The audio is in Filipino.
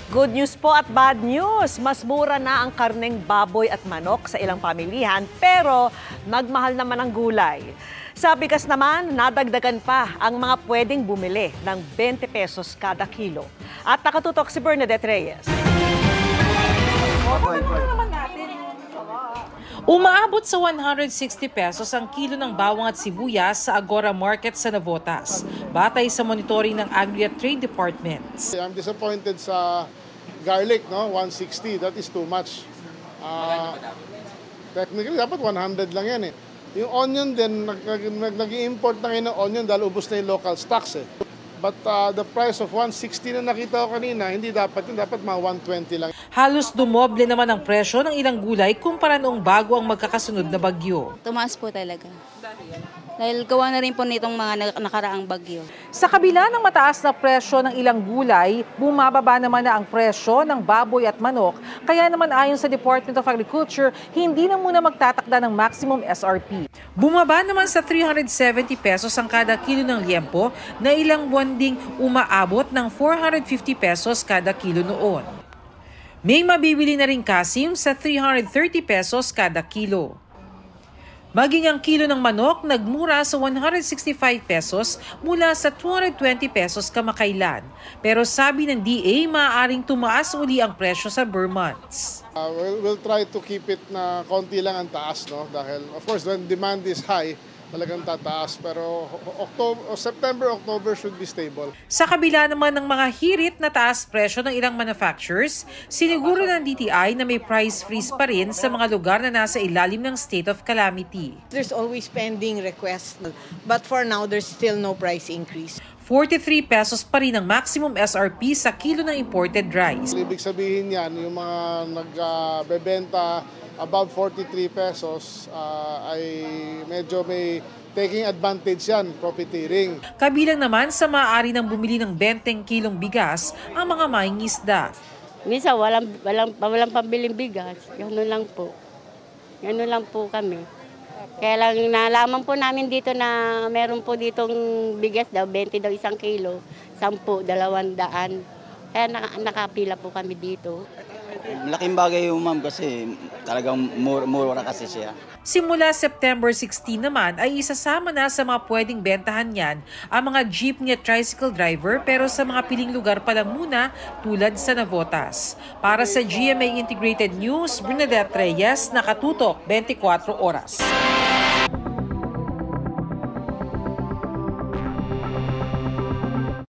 Good news po at bad news. Mas mura na ang karneng baboy at manok sa ilang pamilihan pero nagmahal naman ang gulay. Sa bigas naman, nadagdagan pa ang mga pwedeng bumili ng 20 pesos kada kilo. At nakatutok si Bernadette Reyes. Umaabot sa 160 pesos ang kilo ng bawang at sibuyas sa Agora Market sa Navotas, batay sa monitoring ng Agri at Trade Departments. I'm disappointed sa garlic, no? 160, that is too much. Technically, dapat 100 lang yan eh. Yung onion din, nag-i-import na ngayon ng onion dahil ubos na yung local stocks eh. But the price of 160 na nakita ko kanina, hindi dapat yun, dapat mga 120 lang. Halos dumoble naman ang presyo ng ilang gulay kumpara noong bago ang magkakasunod na bagyo. Tumaas po talaga. Dahil gawa na rin po nitong mga nakaraang bagyo. Sa kabila ng mataas na presyo ng ilang gulay, bumababa naman na ang presyo ng baboy at manok. Kaya naman ayon sa Department of Agriculture, hindi na muna magtatakda ng maximum SRP. Bumaba naman sa 370 pesos ang kada kilo ng liempo na ilang buwan ding umaabot ng 450 pesos kada kilo noon. May mabibili na rin kasim sa 330 pesos kada kilo. Maging ang kilo ng manok nagmura sa 165 pesos mula sa 220 pesos kamakailan. Pero sabi ng DA, maaaring tumaas uli ang presyo sa Burr months. We'll try to keep it na konti lang ang taas, no? Dahil of course when demand is high, talagang tataas. Pero September, October should be stable. Sa kabila naman ng mga hirit na taas presyo ng ilang manufacturers, siniguro ng DTI na may price freeze pa rin sa mga lugar na nasa ilalim ng state of calamity. There's always pending requests, but for now, there's still no price increase. 43 pesos pa rin ang maximum SRP sa kilo ng imported rice. Ibig sabihin yan, yung mga nagbebenta above 43 pesos ay medyo may taking advantage yan, profiteering. Kabilang naman sa maaari ng bumili ng 20 kilong bigas ang mga mangingisda. Minsan walang pambiling bigas, gano'n lang po. Gano'n lang po kami. Kaya lang nalaman po namin dito na meron po ditong bigas daw, 20 daw isang kilo, 10, 200. Kaya nakapila po kami dito. Laking bagay yung ma'am kasi talagang mura kasi siya. Simula September 16 naman ay isasama na sa mga pwedeng bentahan yan ang mga jeepney at tricycle driver pero sa mga piling lugar pa lang muna tulad sa Navotas. Para sa GMA Integrated News, Bernadette Reyes, nakatutok 24 oras.